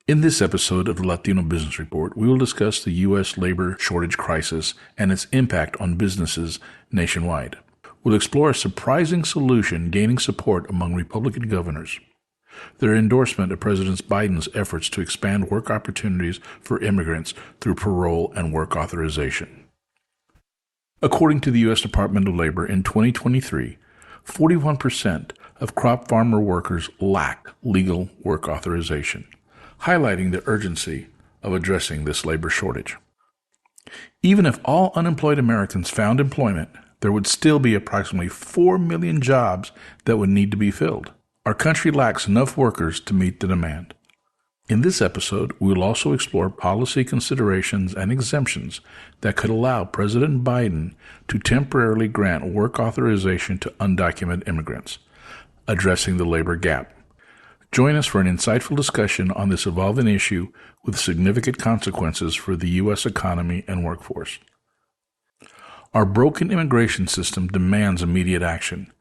In this episode of the Latino Business Report, we will discuss the U.S. labor shortage crisis and its impact on businesses nationwide. We'll explore a surprising solution gaining support among Republican governors: their endorsement of President Biden's efforts to expand work opportunities for immigrants through parole and work authorization. According to the U.S. Department of Labor, in 2023, 41% of crop farmer workers lack legal work authorization, highlighting the urgency of addressing this labor shortage. Even if all unemployed Americans found employment, there would still be approximately 4 million jobs that would need to be filled. Our country lacks enough workers to meet the demand. In this episode, we will also explore policy considerations and exemptions that could allow President Biden to temporarily grant work authorization to undocumented immigrants, addressing the labor gap. Join us for an insightful discussion on this evolving issue with significant consequences for the U.S. economy and workforce. Our broken immigration system demands immediate action,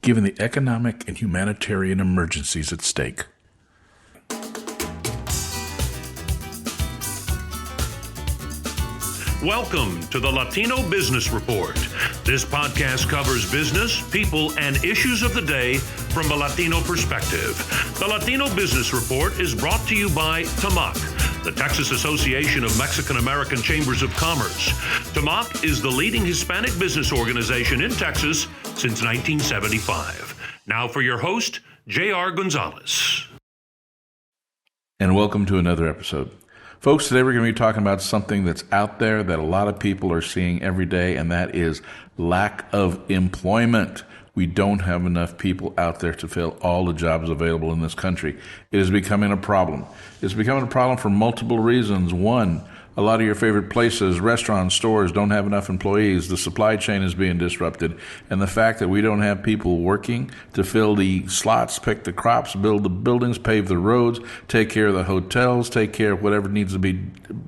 given the economic and humanitarian emergencies at stake. Welcome to the Latino Business Report. This podcast covers business, people, and issues of the day from a Latino perspective. The Latino Business Report is brought to you by TAMAC, the Texas Association of Mexican American Chambers of Commerce. TAMAC is the leading Hispanic business organization in Texas since 1975. Now for your host, J.R. Gonzalez. And welcome to another episode. Folks, today we're going to be talking about something that's out there that a lot of people are seeing every day, and that is lack of employment. We don't have enough people out there to fill all the jobs available in this country. It is becoming a problem. It's becoming a problem for multiple reasons. One, a lot of your favorite places, restaurants, stores don't have enough employees. The supply chain is being disrupted. And the fact that we don't have people working to fill the slots, pick the crops, build the buildings, pave the roads, take care of the hotels, take care of whatever needs to be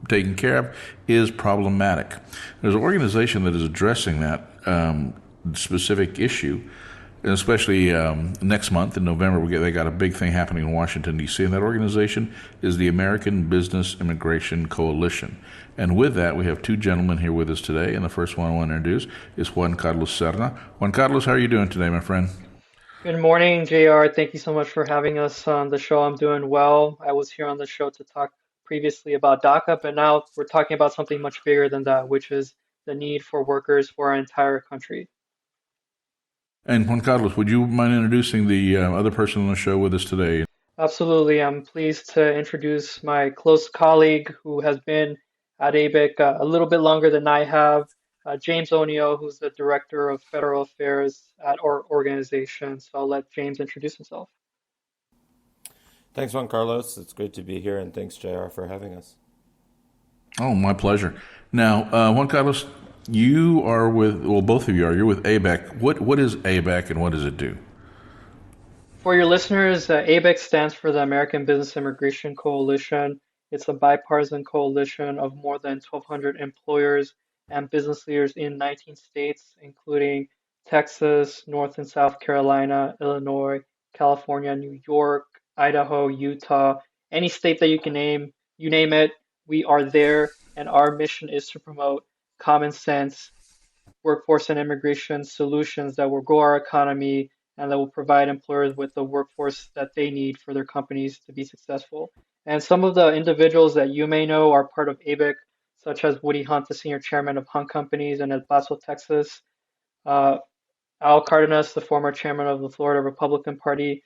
taken care of is problematic. There's an organization that is addressing that specific issue, and especially next month in November, they got a big thing happening in Washington, D.C., and that organization is the American Business Immigration Coalition. And with that, we have two gentlemen here with us today, and the first one I want to introduce is Juan Carlos Serna. Juan Carlos, how are you doing today, my friend? Good morning, JR. Thank you so much for having us on the show. I'm doing well. I was here on the show to talk previously about DACA, but now we're talking about something much bigger than that, which is the need for workers for our entire country. And Juan Carlos, would you mind introducing the other person on the show with us today? Absolutely. I'm pleased to introduce my close colleague who has been at ABIC a little bit longer than I have, James O'Neill, who's the Director of Federal Affairs at our organization. So I'll let James introduce himself. Thanks, Juan Carlos. It's great to be here, and thanks, JR, for having us. Oh, my pleasure. Now, Juan Carlos, you are both of you are. You're with ABAC. What is ABAC and what does it do? For your listeners, ABIC stands for the American Business Immigration Coalition. It's a bipartisan coalition of more than 1,200 employers and business leaders in 19 states, including Texas, North and South Carolina, Illinois, California, New York, Idaho, Utah, any state that you can name, you name it, we are there. And our mission is to promote common sense workforce and immigration solutions that will grow our economy and that will provide employers with the workforce that they need for their companies to be successful. And some of the individuals that you may know are part of ABIC, such as Woody Hunt, the senior chairman of Hunt Companies in El Paso, Texas, Al Cardenas, the former chairman of the Florida Republican Party,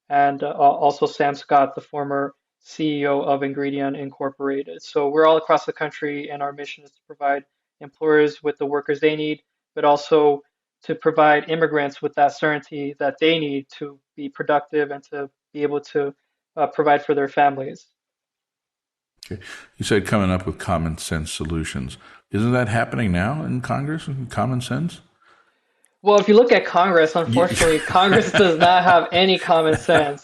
and also Sam Scott, the former CEO of Ingredient Incorporated. So we're all across the country, and our mission is to provide employers with the workers they need, but also to provide immigrants with that certainty that they need to be productive and to be able to provide for their families. Okay. You said coming up with common sense solutions. Isn't that happening now in Congress, common sense? Well, if you look at Congress, unfortunately, Congress does not have any common sense.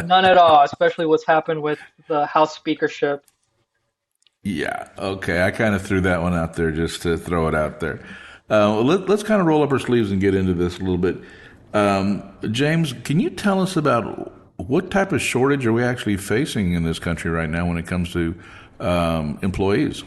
None at all, especially what's happened with the House speakership. Yeah, okay. I kind of threw that one out there just to throw it out there. Let's kind of roll up our sleeves and get into this a little bit. James, can you tell us about What type of shortage are we actually facing in this country right now when it comes to employees?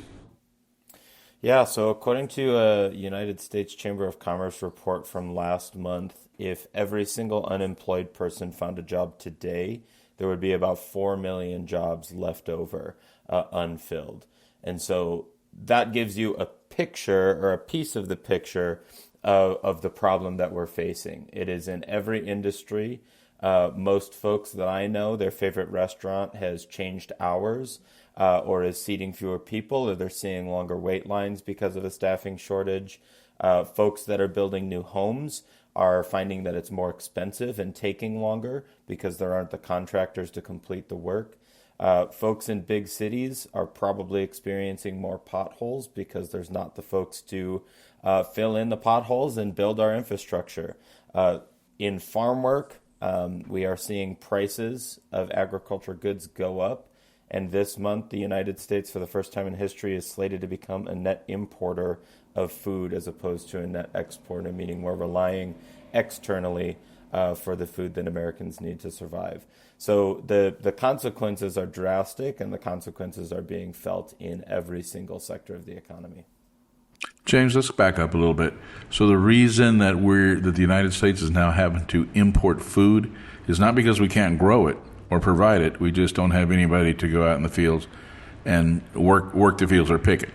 Yeah, so according to a United States Chamber of Commerce report from last month, if every single unemployed person found a job today, there would be about 4 million jobs left over unfilled. And so that gives you a picture or a piece of the picture of the problem that we're facing. It is in every industry. Most folks that I know, their favorite restaurant has changed hours or is seating fewer people, or they're seeing longer wait lines because of a staffing shortage. Folks that are building new homes are finding that it's more expensive and taking longer because there aren't the contractors to complete the work. Folks in big cities are probably experiencing more potholes because there's not the folks to fill in the potholes and build our infrastructure. In farm work, we are seeing prices of agriculture goods go up. And this month, the United States, for the first time in history, is slated to become a net importer of food as opposed to a net exporter, meaning we're relying externally for the food that Americans need to survive. So the consequences are drastic, and the consequences are being felt in every single sector of the economy. James, let's back up a little bit. So the reason that the United States is now having to import food is not because we can't grow it or provide it. We just don't have anybody to go out in the fields and work the fields or pick it.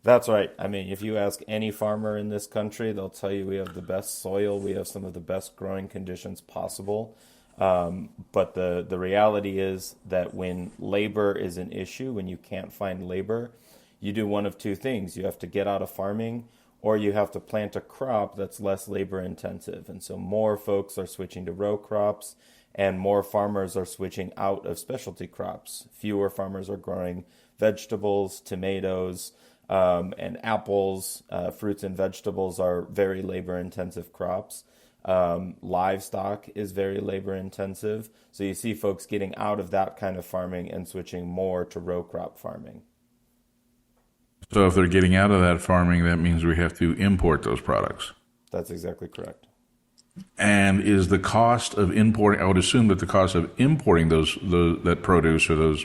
That's right. I mean, if you ask any farmer in this country, they'll tell you we have the best soil, we have some of the best growing conditions possible. But the reality is that when labor is an issue, when you can't find labor, you do one of two things. You have to get out of farming, or you have to plant a crop that's less labor intensive. And so more folks are switching to row crops, and more farmers are switching out of specialty crops. Fewer farmers are growing vegetables, tomatoes, and apples. Fruits and vegetables are very labor intensive crops. Livestock is very labor intensive. So you see folks getting out of that kind of farming and switching more to row crop farming. So if they're getting out of that farming, that means we have to import those products. That's exactly correct. And is the cost of importing, I would assume that the cost of importing that produce or those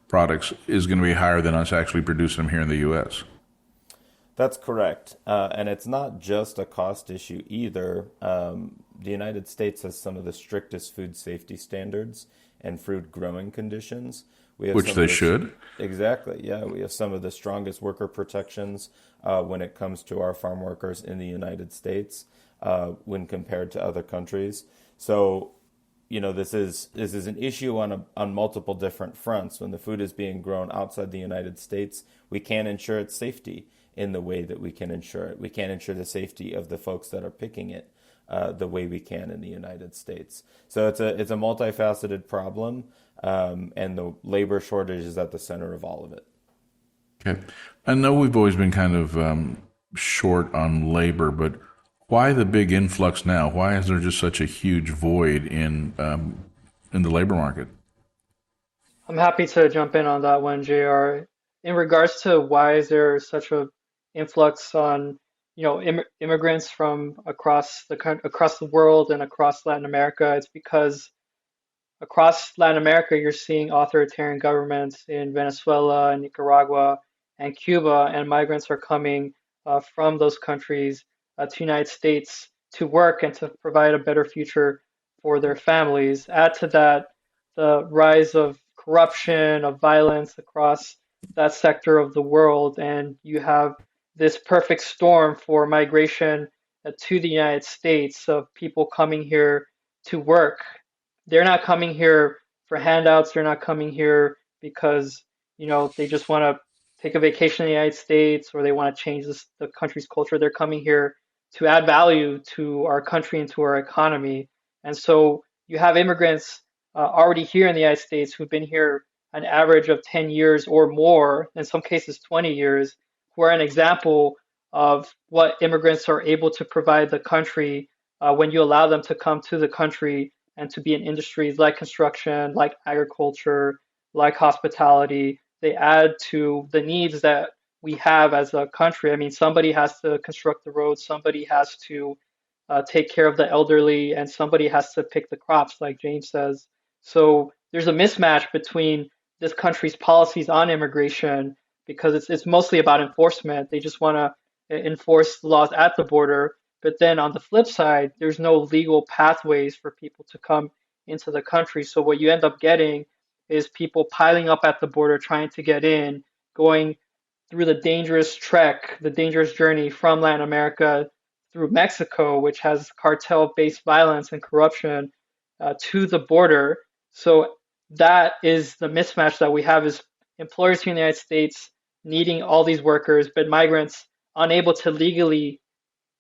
products is going to be higher than us actually producing them here in the U.S. That's correct. And it's not just a cost issue either. The United States has some of the strictest food safety standards and food growing conditions. Which they should. Exactly, yeah. We have some of the strongest worker protections when it comes to our farm workers in the United States when compared to other countries. So, this is an issue on multiple different fronts. When the food is being grown outside the United States, we can't ensure its safety in the way that we can ensure it. We can't ensure the safety of the folks that are picking it the way we can in the United States. So it's a multifaceted problem, and the labor shortage is at the center of all of it. Okay. I know we've always been kind of short on labor, but why the big influx now? Why is there just such a huge void in the labor market? I'm happy to jump in on that one, JR. In regards to why is there such a influx on, immigrants from across the world and across Latin America, it's because across Latin America, you're seeing authoritarian governments in Venezuela, Nicaragua, and Cuba, and migrants are coming from those countries to the United States to work and to provide a better future for their families. Add to that the rise of corruption, of violence across that sector of the world, and you have this perfect storm for migration to the United States of people coming here to work. They're not coming here for handouts. They're not coming here because, they just want to take a vacation in the United States or they want to change the country's culture. They're coming here to add value to our country and to our economy. And so you have immigrants already here in the United States who've been here an average of 10 years or more, in some cases 20 years, who are an example of what immigrants are able to provide the country when you allow them to come to the country and to be in industries like construction, like agriculture, like hospitality. They add to the needs that we have as a country. I mean, somebody has to construct the roads, somebody has to take care of the elderly, and somebody has to pick the crops, like James says. So there's a mismatch between this country's policies on immigration because it's mostly about enforcement. They just want to enforce laws at the border. But then on the flip side, there's no legal pathways for people to come into the country. So what you end up getting is people piling up at the border trying to get in, going through the dangerous trek, the dangerous journey from Latin America through Mexico, which has cartel-based violence and corruption, to the border. So that is the mismatch that we have: is employers here in the United States needing all these workers, but migrants unable to legally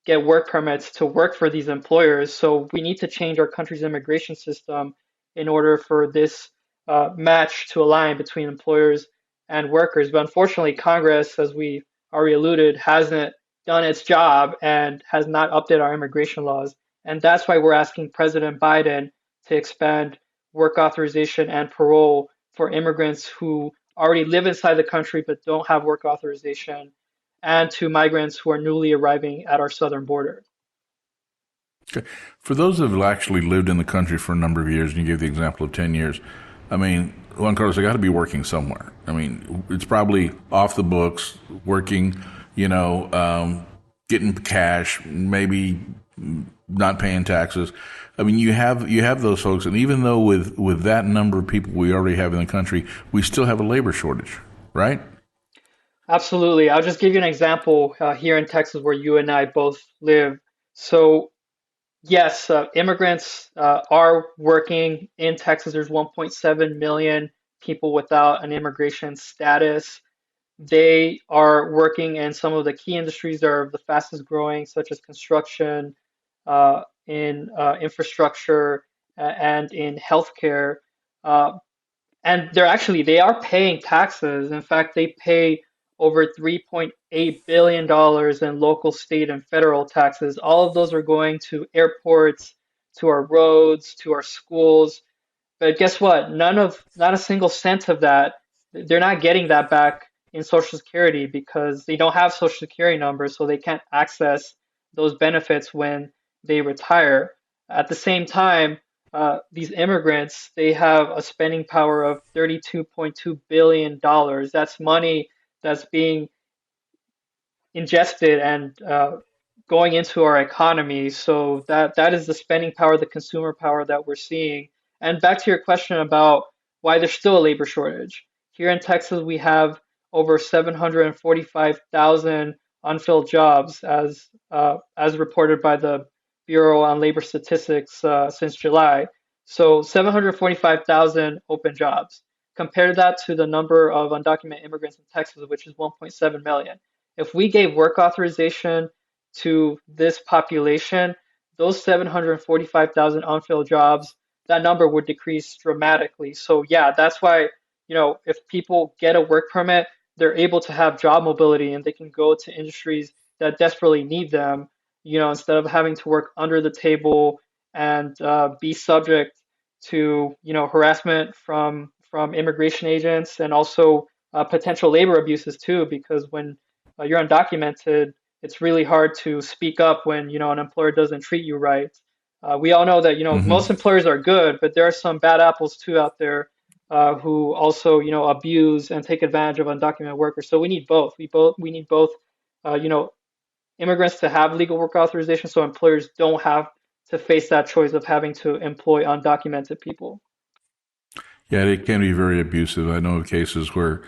get work permits to work for these employers. So we need to change our country's immigration system in order for this match to align between employers and workers. But unfortunately, Congress, as we already alluded, hasn't done its job and has not updated our immigration laws. And that's why we're asking President Biden to expand work authorization and parole for immigrants who already live inside the country but don't have work authorization, and to migrants who are newly arriving at our southern border. Okay. For those that have actually lived in the country for a number of years, and you gave the example of 10 years, I mean, Juan Carlos, they got to be working somewhere. I mean, it's probably off the books, working, getting cash, maybe not paying taxes. I mean, you have those folks, and even though with that number of people we already have in the country, we still have a labor shortage, right? Absolutely. I'll just give you an example here in Texas where you and I both live. So yes, immigrants are working in Texas. There's 1.7 million people without an immigration status. They are working in some of the key industries that are the fastest growing, such as construction, in infrastructure, and in healthcare. And they are paying taxes. In fact, they pay over $3.8 billion in local, state, and federal taxes. All of those are going to airports, to our roads, to our schools. But guess what? Not a single cent of that, they're not getting that back in Social Security because they don't have Social Security numbers, so they can't access those benefits when they retire. At the same time, these immigrants, they have a spending power of $32.2 billion. That's money that's being ingested and going into our economy. So that is the spending power, the consumer power that we're seeing. And back to your question about why there's still a labor shortage. Here in Texas, we have over 745,000 unfilled jobs, as reported by the Bureau on Labor Statistics since July. So 745,000 open jobs. Compare that to the number of undocumented immigrants in Texas, which is 1.7 million. If we gave work authorization to this population, those 745,000 unfilled jobs, that number would decrease dramatically. So yeah, that's why, if people get a work permit, they're able to have job mobility and they can go to industries that desperately need them, instead of having to work under the table and be subject to, harassment from immigration agents, and also potential labor abuses too, because when you're undocumented, it's really hard to speak up when, an employer doesn't treat you right. We all know that, most employers are good, but there are some bad apples too out there who also, abuse and take advantage of undocumented workers. So we need both. We need both, immigrants to have legal work authorization, so employers don't have to face that choice of having to employ undocumented people. Yeah, it can be very abusive. I know of cases where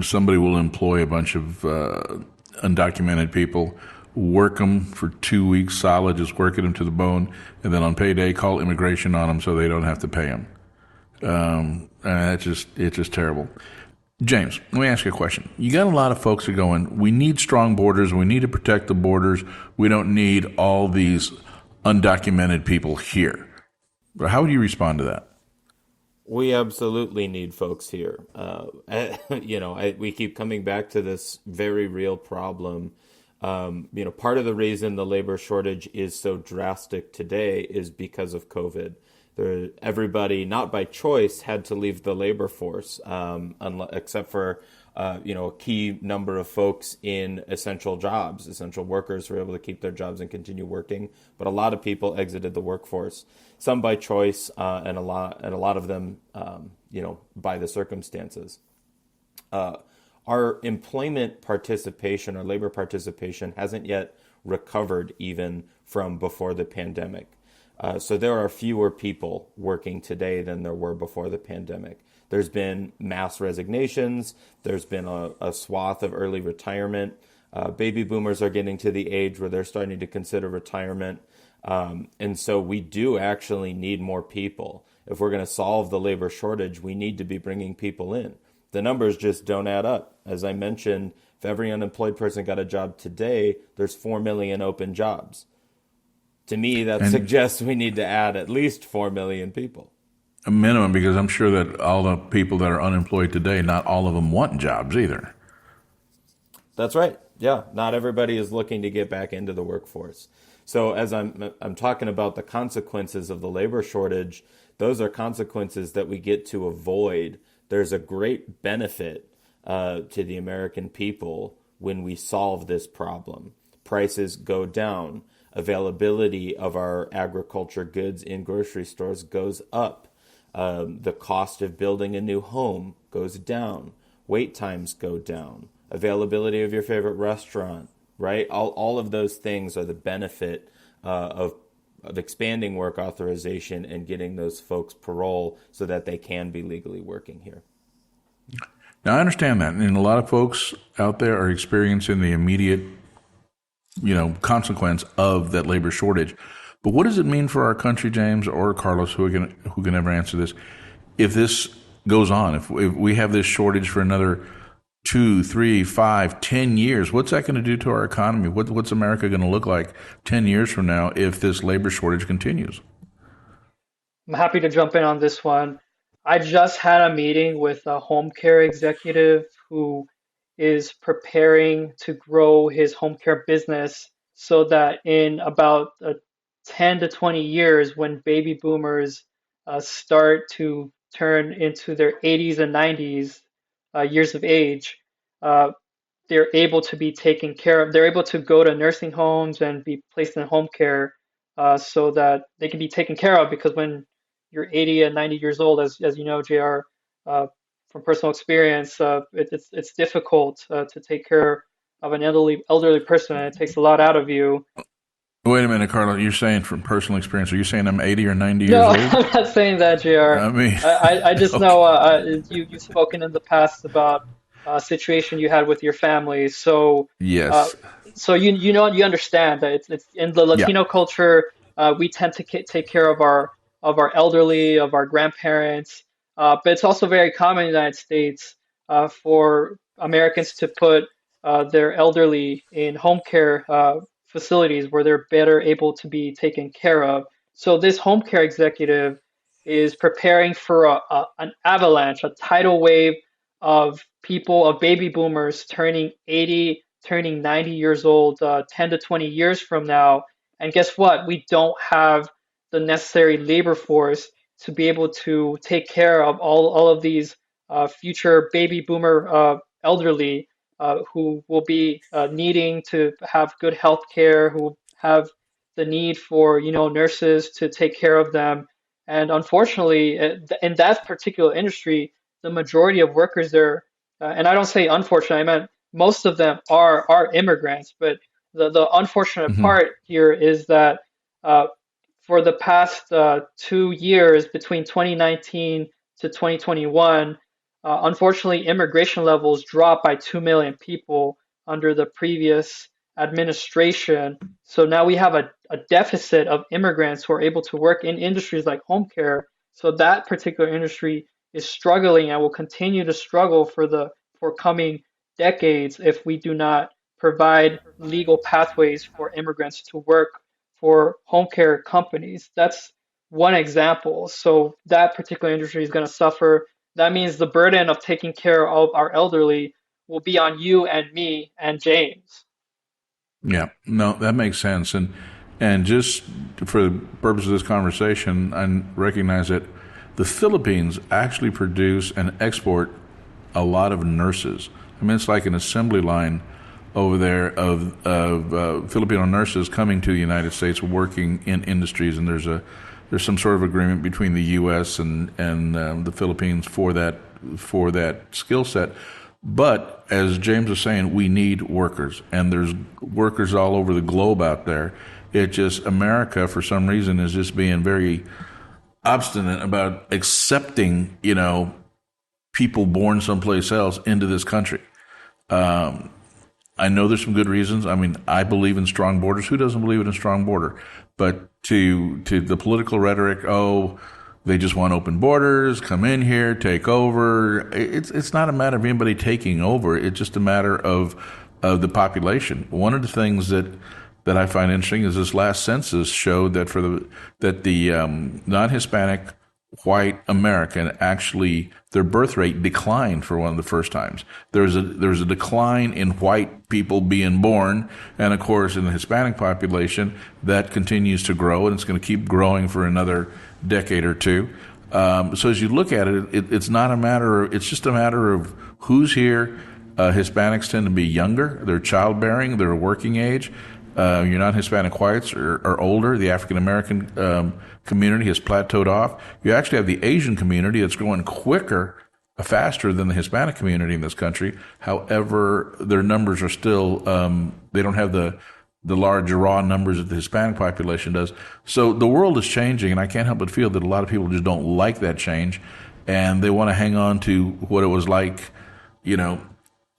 somebody will employ a bunch of undocumented people, work them for 2 weeks solid, just working them to the bone, and then on payday call immigration on them so they don't have to pay them. And it's just terrible. James, let me ask you a question. You got a lot of folks that are going, we need strong borders, we need to protect the borders, we don't need all these undocumented people here. But how would you respond to that? We absolutely need folks here. We keep coming back to this very real problem. Part of the reason the labor shortage is so drastic today is because of COVID. Everybody, not by choice, had to leave the labor force, except for a key number of folks in essential jobs. Essential workers were able to keep their jobs and continue working, but a lot of people exited the workforce. Some by choice, and a lot of them, by the circumstances. Our employment participation, our labor participation, hasn't yet recovered even from before the pandemic. So there are fewer people working today than there were before the pandemic. There's been mass resignations. There's been a swath of early retirement. Baby boomers are getting to the age where they're starting to consider retirement. And so we do actually need more people. If we're going to solve the labor shortage, we need to be bringing people in. The numbers just don't add up. As I mentioned, if every unemployed person got a job today, there's 4 million open jobs. To me, that suggests we need to add at least 4 million people. A minimum, because I'm sure that all the people that are unemployed today, not all of them want jobs either. That's right. Yeah, not everybody is looking to get back into the workforce. So as I'm talking about the consequences of the labor shortage, those are consequences that we get to avoid. There's a great benefit to the American people when we solve this problem. Prices go down. Availability of our agriculture goods in grocery stores goes up. The cost of building a new home goes down. Wait times go down. Availability of your favorite restaurant, right? All of those things are the benefit of expanding work authorization and getting those folks parole so that they can be legally working here. Now, I understand that. And a lot of folks out there are experiencing the immediate consequence of that labor shortage. But what does it mean for our country, James or Carlos, who can ever answer this, if this goes on, if we have this shortage for another 2, 3, 5, 10 years, what's that going to do to our economy? What's America going to look like 10 years from now if this labor shortage continues? I'm happy to jump in on this one. I just had a meeting with a home care executive who is preparing to grow his home care business so that in about 10 to 20 years, when baby boomers start to turn into their 80s and 90s years of age, they're able to be taken care of. They're able to go to nursing homes and be placed in home care so that they can be taken care of, because when you're 80 and 90 years old, as you know, JR, from personal experience, it's difficult to take care of an elderly person, and it takes a lot out of you. Wait a minute, Carlos. You're saying from personal experience? Are you saying I'm 80 or 90 years No, old? I'm not saying that, JR. I mean, I just okay. know you've spoken in the past about a situation you had with your family. So Yes. so you understand that it's in the Yeah. Latino culture, we tend to take care of our elderly, of our grandparents, but it's also very common in the United States for Americans to put their elderly in home care facilities where they're better able to be taken care of. So this home care executive is preparing for an avalanche, a tidal wave of people, of baby boomers turning 80, turning 90 years old 10 to 20 years from now. And guess what? We don't have the necessary labor force to be able to take care of all of these future baby boomer elderly who will be needing to have good health care, who have the need for nurses to take care of them. And unfortunately, in that particular industry, the majority of workers there, and I don't say unfortunately, I meant most of them are immigrants. But the unfortunate Mm-hmm. part here is that for the past 2 years, between 2019 to 2021, unfortunately, immigration levels dropped by 2 million people under the previous administration. So now we have a deficit of immigrants who are able to work in industries like home care. So that particular industry is struggling and will continue to struggle for coming decades if we do not provide legal pathways for immigrants to work for home care companies. That's one example. So that particular industry is going to suffer. That means the burden of taking care of our elderly will be on you and me and James. Yeah, no, that makes sense. And And just for the purpose of this conversation, I recognize that the Philippines actually produce and export a lot of nurses. I mean, it's like an assembly line over there of Filipino nurses coming to the United States, working in industries, and there's some sort of agreement between the U.S. and the Philippines for that skill set. But as James was saying, we need workers, and there's workers all over the globe out there. It just, America, for some reason, is just being very obstinate about accepting, people born someplace else into this country. I know there's some good reasons. I mean, I believe in strong borders. Who doesn't believe in a strong border? But to the political rhetoric, they just want open borders, come in here, take over. It's not a matter of anybody taking over. It's just a matter of the population. One of the things that I find interesting is this last census showed that the non-Hispanic white American, actually their birth rate declined for one of the first times. There's a decline in white people being born, and of course in the Hispanic population that continues to grow, and it's going to keep growing for another decade or two. So as you look at it, it's not a matter. It's just a matter of who's here. Hispanics tend to be younger. They're childbearing. They're working age. Your non-Hispanic whites are older. The African American community has plateaued off. You actually have the Asian community that's growing faster than the Hispanic community in this country. However, their numbers are still, they don't have the large raw numbers that the Hispanic population does. So the world is changing, and I can't help but feel that a lot of people just don't like that change, and they want to hang on to what it was like,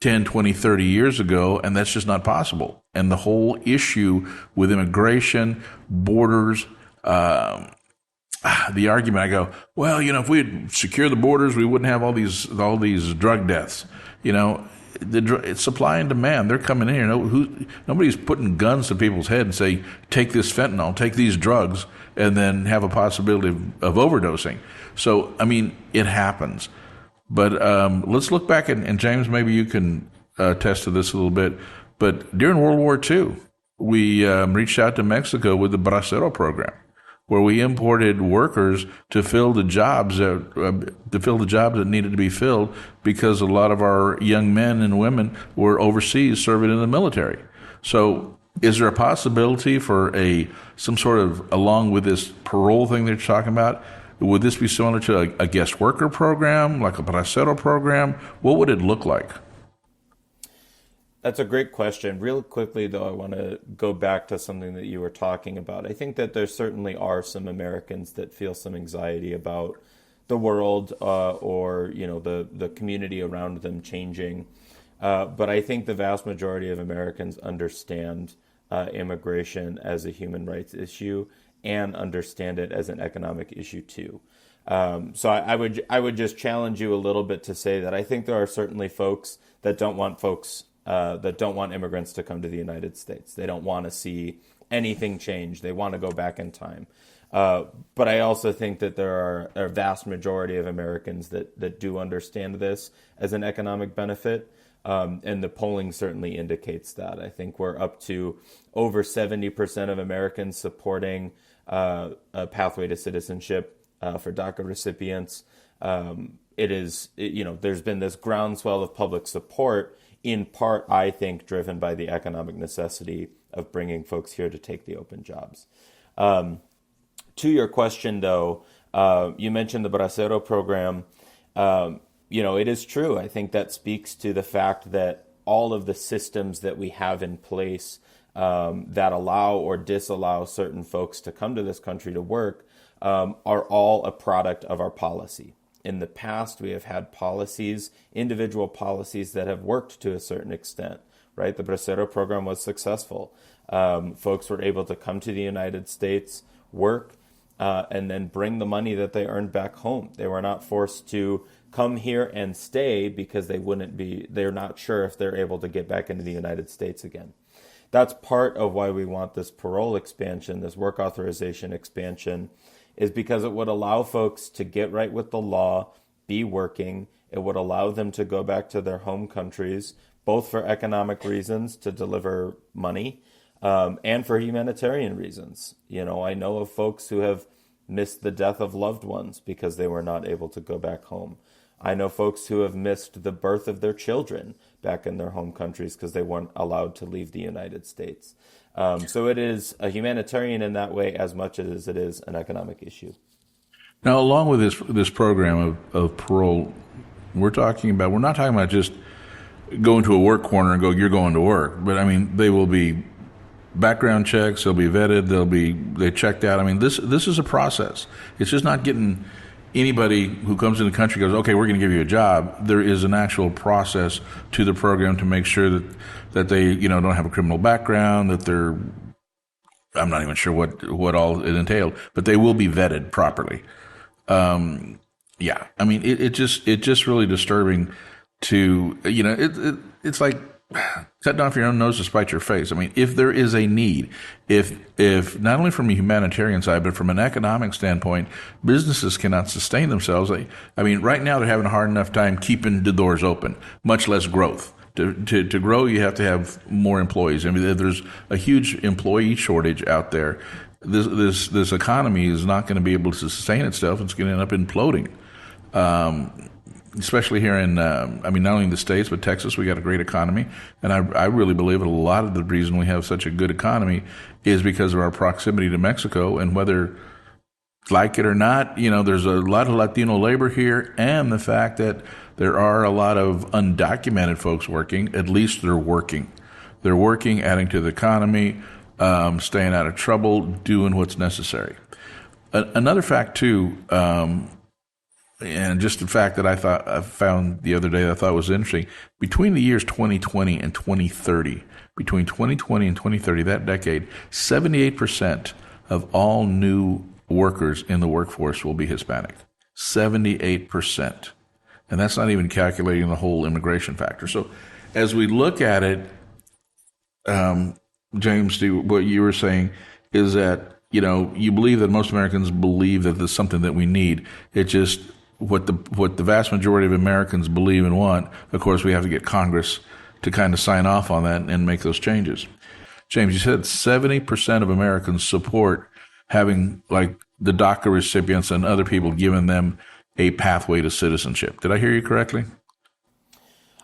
10, 20, 30 years ago, and that's just not possible. And the whole issue with immigration, borders, the argument, I go, well, if we had secure the borders, we wouldn't have all these drug deaths. It's supply and demand. They're coming in here. Nobody's putting guns to people's head and say, take this fentanyl, take these drugs, and then have a possibility of overdosing. So, I mean, it happens. But let's look back, and James, maybe you can attest to this a little bit. But during World War II, we reached out to Mexico with the Bracero program, where we imported workers to fill the jobs that needed to be filled, because a lot of our young men and women were overseas serving in the military. So, is there a possibility for some sort of, along with this parole thing that you're talking about? Would this be similar to a guest worker program, like a Bracero program? What would it look like? That's a great question. Real quickly, though, I want to go back to something that you were talking about. I think that there certainly are some Americans that feel some anxiety about the world or the community around them changing. But I think the vast majority of Americans understand immigration as a human rights issue and understand it as an economic issue too. So I would just challenge you a little bit to say that I think there are certainly folks that don't want immigrants to come to the United States. They don't want to see anything change. They want to go back in time. But I also think that there are a vast majority of Americans that do understand this as an economic benefit. And the polling certainly indicates that. I think we're up to over 70% of Americans supporting a pathway to citizenship for DACA recipients. There's been this groundswell of public support, in part, I think, driven by the economic necessity of bringing folks here to take the open jobs. To your question, though, you mentioned the Bracero program. It is true. I think that speaks to the fact that all of the systems that we have in place that allow or disallow certain folks to come to this country to work are all a product of our policy. In the past, we have had individual policies that have worked to a certain extent, right? The Bracero program was successful. Folks were able to come to the United States, work, and then bring the money that they earned back home. They were not forced to come here and stay because they're not sure if they're able to get back into the United States again. That's part of why we want this parole expansion, this work authorization expansion, is because it would allow folks to get right with the law, be working. It would allow them to go back to their home countries, both for economic reasons, to deliver money, and for humanitarian reasons. I know of folks who have missed the death of loved ones because they were not able to go back home. I know folks who have missed the birth of their children back in their home countries because they weren't allowed to leave the United States. So it is a humanitarian in that way as much as it is an economic issue. Now, along with this program of parole, we're not talking about just going to a work corner and go, you're going to work. But I mean, they will be background checks, they'll be vetted, they checked out. I mean, this is a process. It's just not getting anybody who comes in the country goes, okay, we're going to give you a job. There is an actual process to the program to make sure that they, don't have a criminal background, that they're, I'm not even sure what all it entailed, but they will be vetted properly. Yeah, I mean, it's just really disturbing to, it's like cutting off your own nose to spite your face. I mean, if there is a need, if not only from a humanitarian side, but from an economic standpoint, businesses cannot sustain themselves. I mean, right now they're having a hard enough time keeping the doors open, much less growth. To grow, you have to have more employees. I mean, there's a huge employee shortage out there. This economy is not going to be able to sustain itself. It's going to end up imploding. Especially here in, not only in the States, but Texas, we got a great economy. And I really believe that a lot of the reason we have such a good economy is because of our proximity to Mexico. And whether like it or not, there's a lot of Latino labor here, and the fact that there are a lot of undocumented folks working. At least they're working. They're working, adding to the economy, staying out of trouble, doing what's necessary. Another fact, too, and just the fact that I found the other day that I thought was interesting, between the years 2020 and 2030, between 2020 and 2030, that decade, 78% of all new workers in the workforce will be Hispanic. 78%. And that's not even calculating the whole immigration factor. So as we look at it, James, what you were saying is that, you believe that most Americans believe that there's something that we need. It just, what the vast majority of Americans believe and want, of course, we have to get Congress to kind of sign off on that and make those changes. James, you said 70% of Americans support having, like, the DACA recipients and other people giving them a pathway to citizenship. Did I hear you correctly?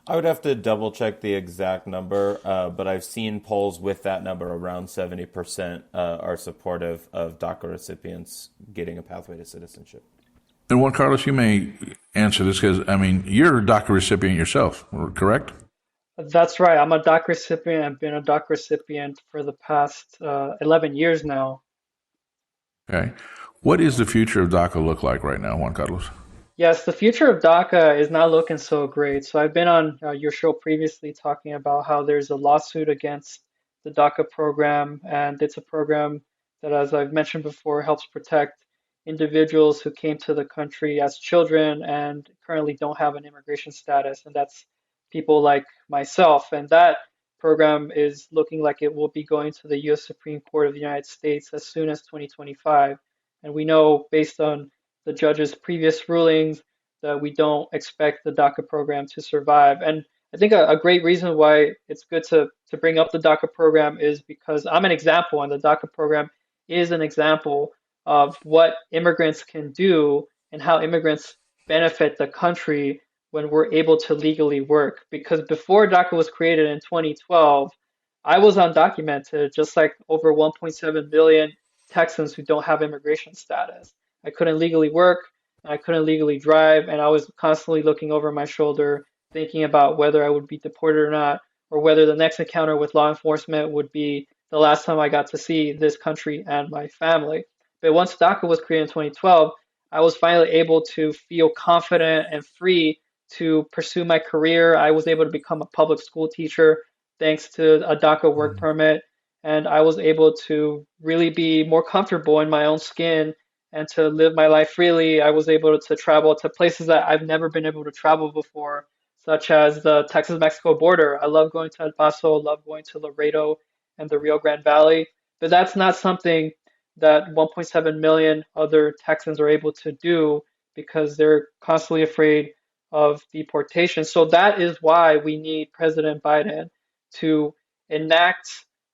I would have to double check the exact number, but I've seen polls with that number. Around 70% are supportive of DACA recipients getting a pathway to citizenship. And Juan Carlos, you may answer this because, you're a DACA recipient yourself, correct? That's right. I'm a DACA recipient. I've been a DACA recipient for the past 11 years now. Okay. What does the future of DACA look like right now, Juan Carlos? Yes, the future of DACA is not looking so great. So I've been on your show previously talking about how there's a lawsuit against the DACA program, and it's a program that, as I've mentioned before, helps protect individuals who came to the country as children and currently don't have an immigration status, and that's people like myself. And that program is looking like it will be going to the U.S. Supreme Court of the United States as soon as 2025. And we know, based on the judge's previous rulings, that we don't expect the DACA program to survive. And I think a great reason why it's good to bring up the DACA program is because I'm an example, and the DACA program is an example of what immigrants can do and how immigrants benefit the country when we're able to legally work. Because before DACA was created in 2012, I was undocumented, just like over 1.7 million Texans who don't have immigration status. I couldn't legally work, I couldn't legally drive, and I was constantly looking over my shoulder, thinking about whether I would be deported or not, or whether the next encounter with law enforcement would be the last time I got to see this country and my family. But once DACA was created in 2012, I was finally able to feel confident and free to pursue my career. I was able to become a public school teacher thanks to a DACA work permit, and I was able to really be more comfortable in my own skin and to live my life freely. I was able to travel to places that I've never been able to travel before, such as the Texas-Mexico border. I love going to El Paso, love going to Laredo and the Rio Grande Valley, but that's not something that 1.7 million other Texans are able to do because they're constantly afraid of deportation. So that is why we need President Biden to enact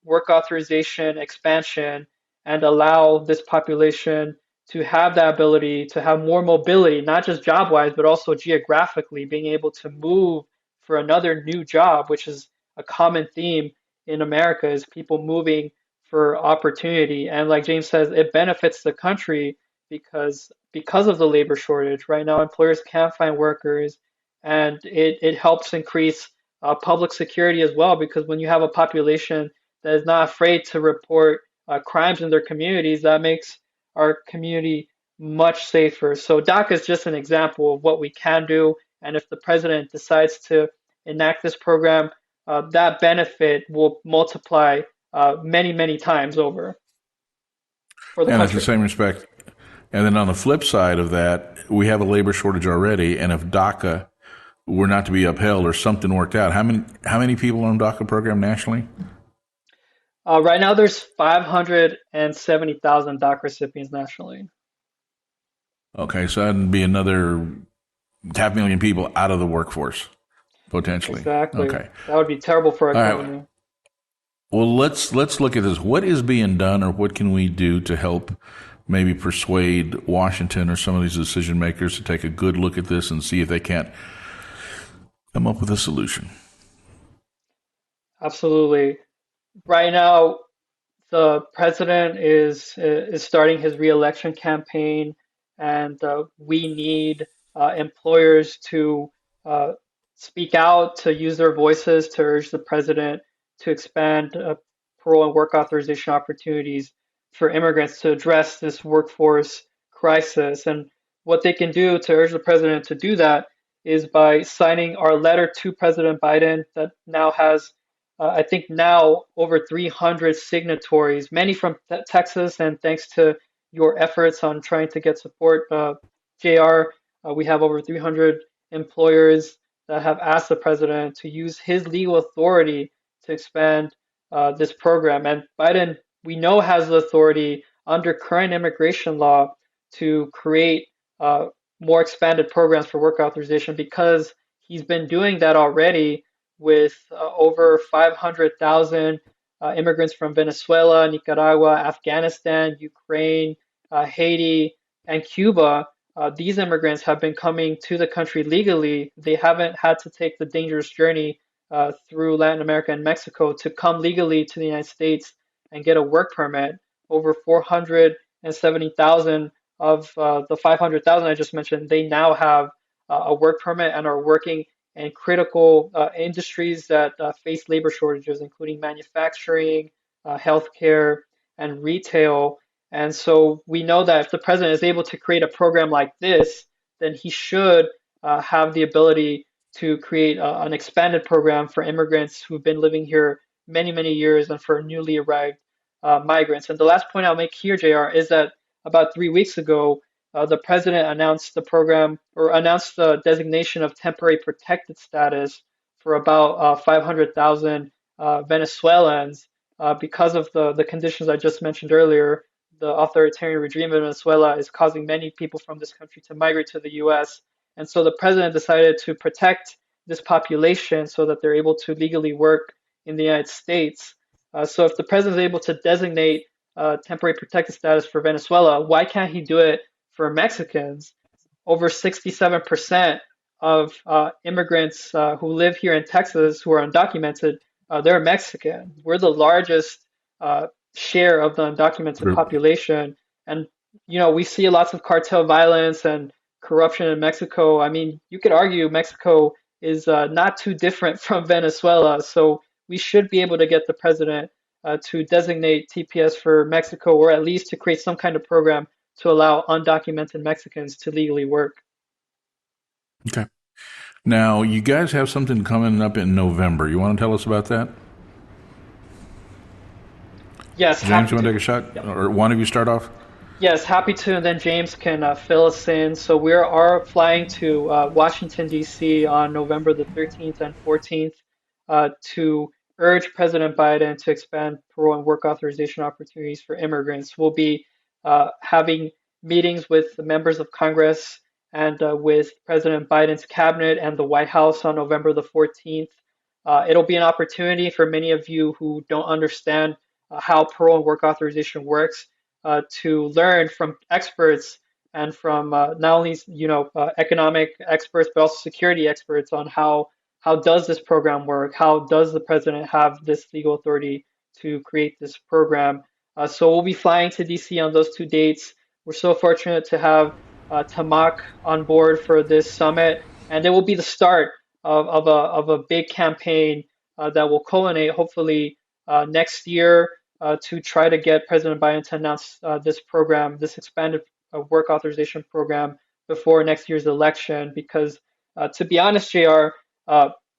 work authorization expansion and allow this population to have that ability to have more mobility, not just job wise, but also geographically, being able to move for another new job, which is a common theme in America, is people moving for opportunity. And like James says, it benefits the country because of the labor shortage. Right now, employers can't find workers, and it helps increase public security as well, because when you have a population that is not afraid to report crimes in their communities, that makes our community much safer. So DACA is just an example of what we can do. And if the president decides to enact this program, that benefit will multiply many, many times over for the And it's country. the same respect. And then on the flip side of that, we have a labor shortage already. And if DACA were not to be upheld or something worked out, how many people are on DACA program nationally? Right now, there's 570,000 DACA recipients nationally. Okay, so that'd be another 500,000 people out of the workforce, potentially. Exactly. Okay. That would be terrible for our All economy. right. Well, let's look at this. What is being done, or what can we do to help maybe persuade Washington or some of these decision makers to take a good look at this and see if they can't come up with a solution? Absolutely. Right now, the president is starting his reelection campaign, and we need employers to uh, speak out, to use their voices to urge the president to expand parole and work authorization opportunities for immigrants to address this workforce crisis. And what they can do to urge the president to do that is by signing our letter to President Biden that now has I think now over 300 signatories, many from Texas, and thanks to your efforts on trying to get support, JR, we have over 300 employers that have asked the president to use his legal authority to expand this program. And Biden, we know, has the authority under current immigration law to create more expanded programs for work authorization, because he's been doing that already with over 500,000 immigrants from Venezuela, Nicaragua, Afghanistan, Ukraine, Haiti, and Cuba. These immigrants have been coming to the country legally. They haven't had to take the dangerous journey through Latin America and Mexico to come legally to the United States and get a work permit. Over 470,000 of the 500,000 I just mentioned, they now have a work permit and are working in critical industries that face labor shortages, including manufacturing, healthcare, and retail. And so we know that if the president is able to create a program like this, then he should have the ability to create an expanded program for immigrants who've been living here many, many years, and for newly arrived migrants. And the last point I'll make here, JR, is that about 3 weeks ago, the president announced the program, or announced the designation of temporary protected status for about 500,000 Venezuelans because of the conditions I just mentioned earlier. The authoritarian regime in Venezuela is causing many people from this country to migrate to the US. And so the president decided to protect this population so that they're able to legally work in the United States. So if the president is able to designate temporary protected status for Venezuela, why can't he do it for Mexicans? Over 67% of immigrants who live here in Texas who are undocumented, they're Mexican. We're the largest share of the undocumented population. And, you know, we see lots of cartel violence and corruption in Mexico. I mean, you could argue Mexico is not too different from Venezuela. So we should be able to get the president to designate TPS for Mexico, or at least to create some kind of program to allow undocumented Mexicans to legally work. Okay. Now, you guys have something coming up in November. You want to tell us about that? Yes. James, you want to take a shot? Yep. Or one of you start off? Yes, happy to, and then James can fill us in. So we are flying to Washington, D.C. on November the 13th and 14th to urge President Biden to expand parole and work authorization opportunities for immigrants. We'll be having meetings with the members of Congress and with President Biden's cabinet and the White House on November the 14th. It'll be an opportunity for many of you who don't understand how parole and work authorization works, to learn from experts and from not only economic experts but also security experts on how does this program work? How does the president have this legal authority to create this program? So we'll be flying to DC on those 2 dates. We're so fortunate to have Tamak on board for this summit, and it will be the start of a big campaign that will culminate hopefully next year to try to get President Biden to announce this program, this expanded work authorization program before next year's election. Because to be honest, JR,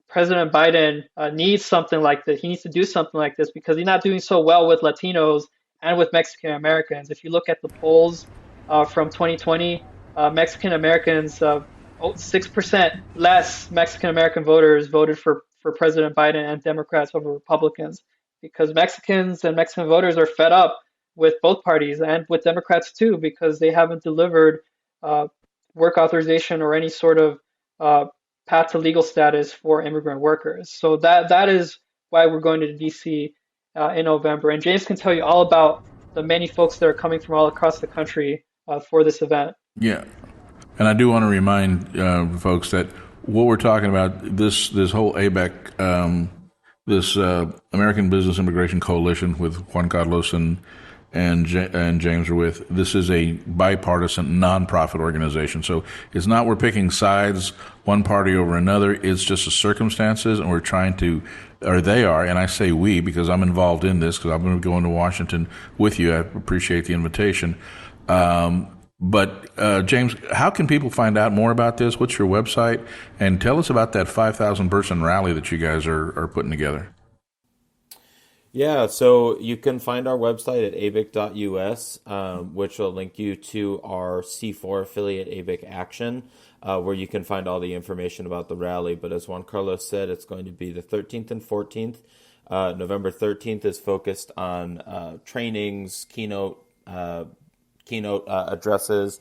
President Biden needs something like this. He needs to do something like this because he's not doing so well with Latinos and with Mexican Americans. If you look at the polls from 2020, Mexican Americans, 6% less Mexican American voters voted for President Biden and Democrats over Republicans, because Mexicans and Mexican voters are fed up with both parties and with Democrats too, because they haven't delivered work authorization or any sort of path to legal status for immigrant workers. So that is why we're going to DC in November. And James can tell you all about the many folks that are coming from all across the country for this event. Yeah. And I do want to remind folks that what we're talking about, this whole ABEC, this American Business Immigration Coalition with Juan Carlos and James are with, this is a bipartisan nonprofit organization. So it's not we're picking sides, one party over another. It's just the circumstances, and we're trying to, or they are, and I say we because I'm involved in this because I'm going to go into Washington with you. I appreciate the invitation. But James, how can people find out more about this? What's your website? And tell us about that 5,000 person rally that you guys are putting together. Yeah, so you can find our website at abic.us, which will link you to our C4 affiliate ABIC Action, where you can find all the information about the rally. But as Juan Carlos said, it's going to be the 13th and 14th. November 13th is focused on trainings, keynote addresses,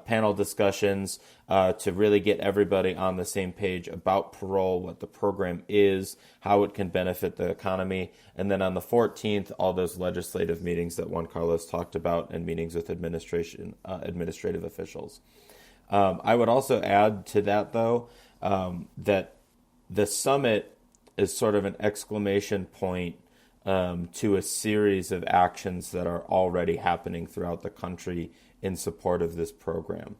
panel discussions to really get everybody on the same page about parole, what the program is, how it can benefit the economy. And then on the 14th, all those legislative meetings that Juan Carlos talked about and meetings with administrative officials. I would also add to that, though, that the summit is sort of an exclamation point to a series of actions that are already happening throughout the country in support of this program.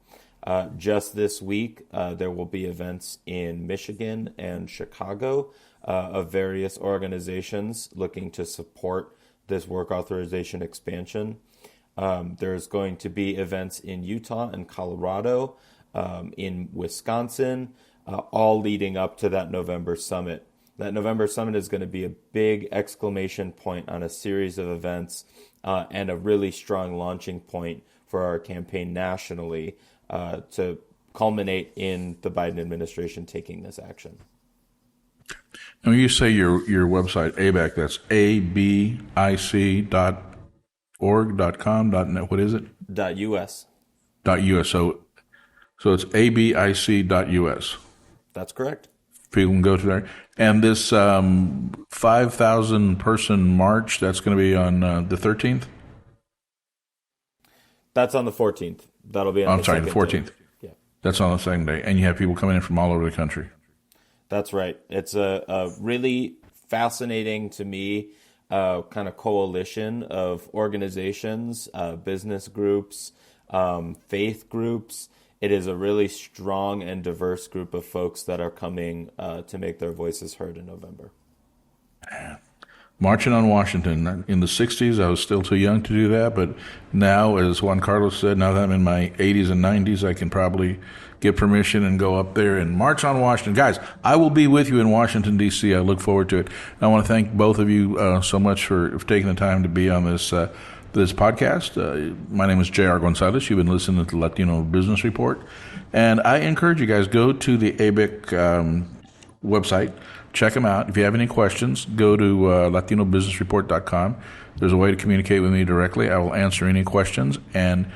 Just this week, there will be events in Michigan and Chicago of various organizations looking to support this work authorization expansion. There's going to be events in Utah and Colorado, in Wisconsin, all leading up to that November summit. That November summit is going to be a big exclamation point on a series of events and a really strong launching point for our campaign nationally to culminate in the Biden administration taking this action. Now, you say your website, ABIC, that's abic.org.com.net. What is it? .us. .us. So it's abic.us. That's correct. People can go to there. And this 5,000 person march, that's going to be on the 13th? That's on the 14th. That'll be on the 14th. Day. Yeah. That's on the second day. And you have people coming in from all over the country. That's right. It's a really fascinating, to me, kind of coalition of organizations, business groups, faith groups. It is a really strong and diverse group of folks that are coming to make their voices heard in November. Marching on Washington. In the 60s, I was still too young to do that, but now, as Juan Carlos said, now that I'm in my 80s and 90s, I can probably get permission and go up there and march on Washington. Guys, I will be with you in Washington, D.C. I look forward to it. And I want to thank both of you so much for taking the time to be on this podcast. My name is J.R. Gonzalez. You've been listening to the Latino Business Report. And I encourage you guys, go to the ABIC website. Check them out. If you have any questions, go to LatinoBusinessReport.com. There's a way to communicate with me directly. I will answer any questions. And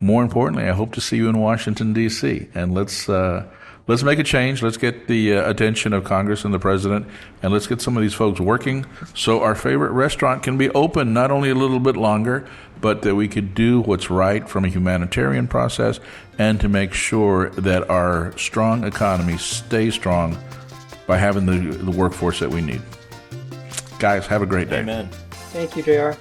more importantly, I hope to see you in Washington, D.C., and let's make a change. Let's get the attention of Congress and the president, and let's get some of these folks working so our favorite restaurant can be open not only a little bit longer, but that we could do what's right from a humanitarian process and to make sure that our strong economy stays strong by having the workforce that we need. Guys, have a great day. Amen. Thank you, JR.